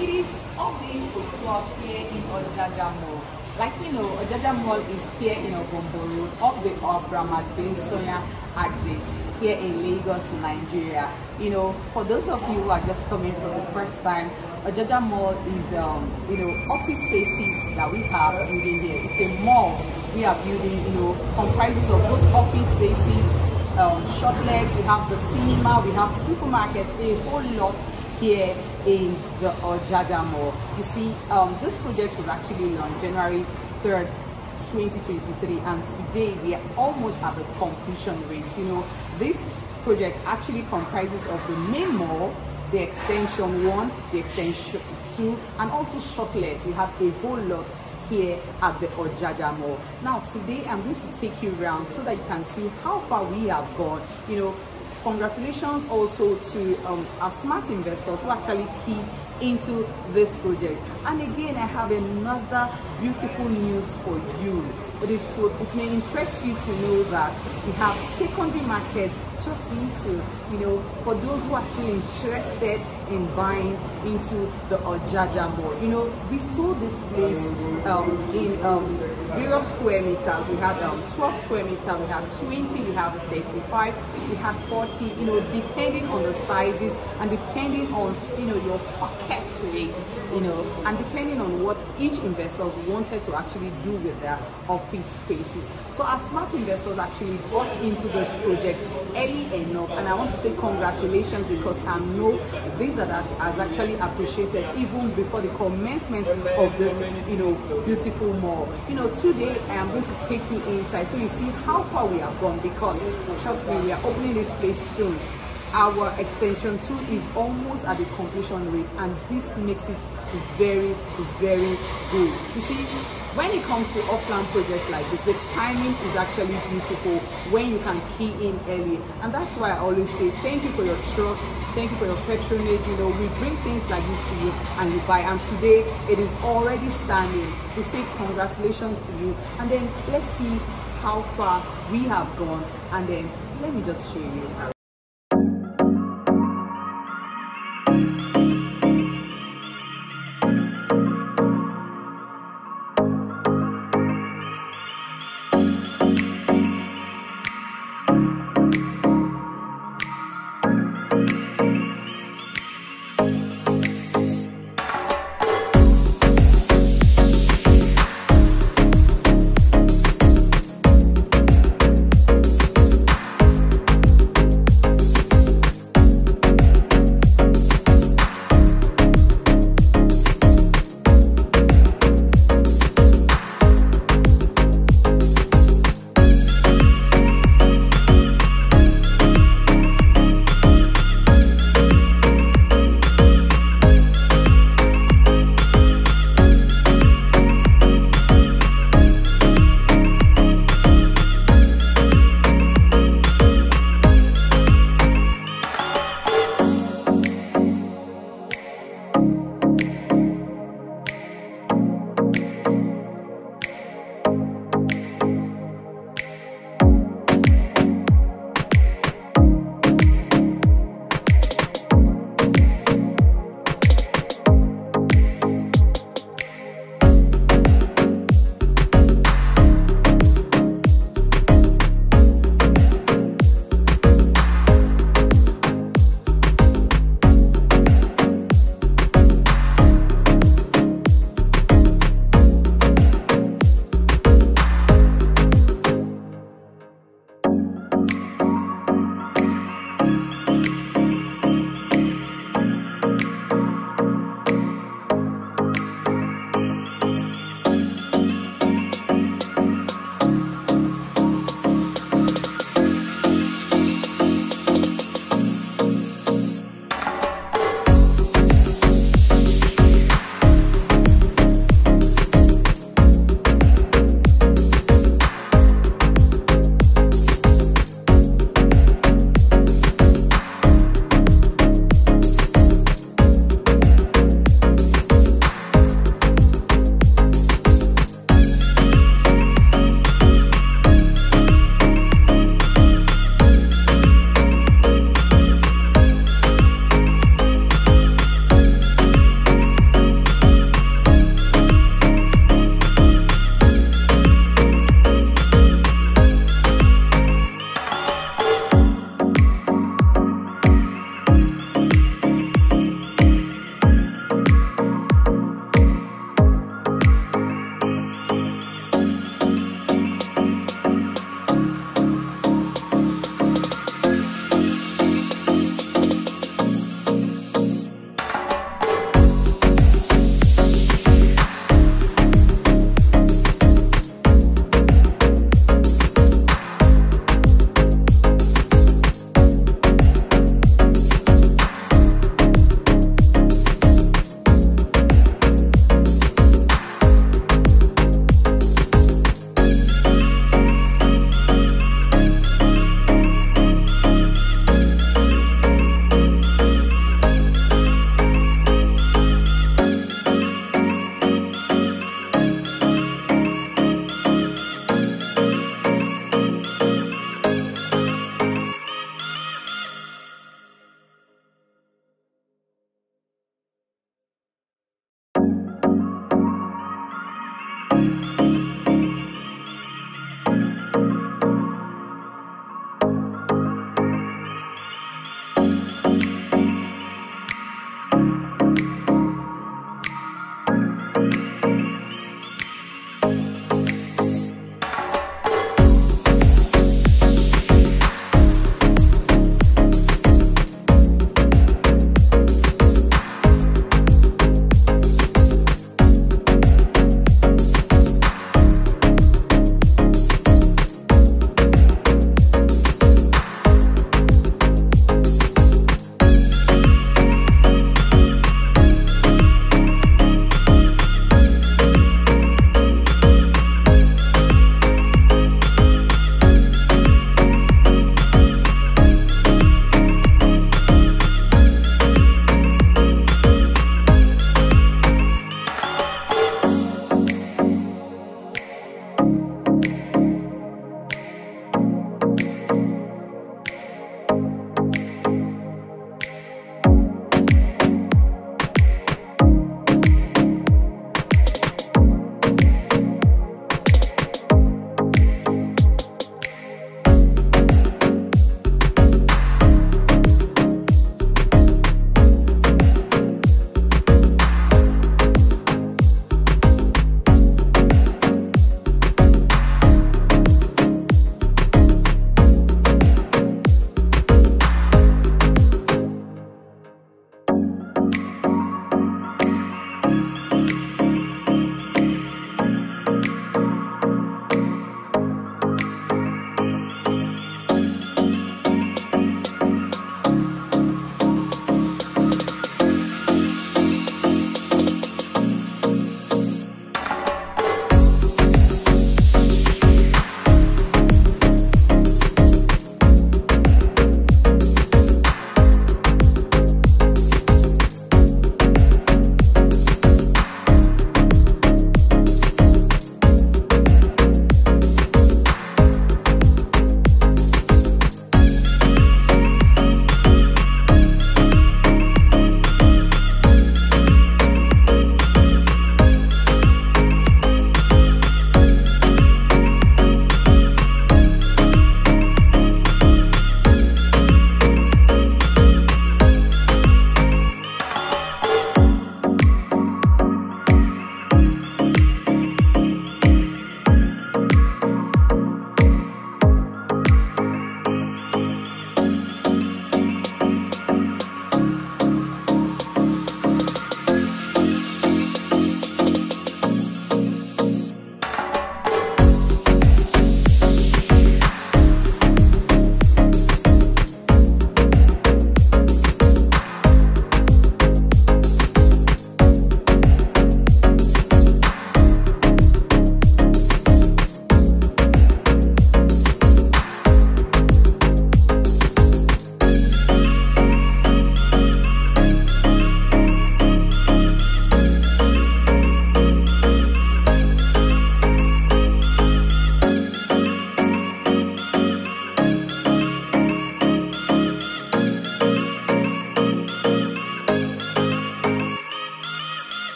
It is always o'clock here in Ojaja Mall. Like you know, Ojaja Mall is here in Ogombo Road, up the Obramadin Soya axis, here in Lagos, Nigeria. You know, for those of you who are just coming for the first time, Ojaja Mall is office spaces that we have building here. It's a mall we are building, comprises of both office spaces, shoplets, we have the cinema, we have supermarket, a whole lot here in the Ojaja Mall. You see, this project was actually launched January 3rd, 2023, and today we are almost at the completion rate. This project actually comprises of the main mall, the extension 1, the extension 2, and also shotlets. We have a whole lot here at the Ojaja Mall. Now today I'm going to take you around so that you can see how far we have gone. Congratulations also to our smart investors who actually key into this project. And again, I have another beautiful news for you. It may interest you to know that we have secondary markets. Just need to, for those who are still interested in buying into the Ojaja Mall. We sold this place in various square meters. We had 12 square meters, we had 20, we have 35, we had 40, depending on the sizes and depending on, your pocket rate, and depending on what each investors wanted to actually do with their office spaces. So our smart investors actually got into this project early enough, and I want to say congratulations, because I know this has actually appreciated even before the commencement of this, beautiful mall. Today I am going to take you inside so you see how far we have gone, because trust me, we are opening this place soon. Our extension 2 is almost at the completion rate, and this makes it very, very good. You see, when it comes to off-plan projects like this, the timing is actually beautiful when you can key in early. And that's why I always say thank you for your trust, thank you for your patronage. We bring things like this to you and you buy, and today it is already standing. We say congratulations to you, and then let's see how far we have gone, and then let me just show you.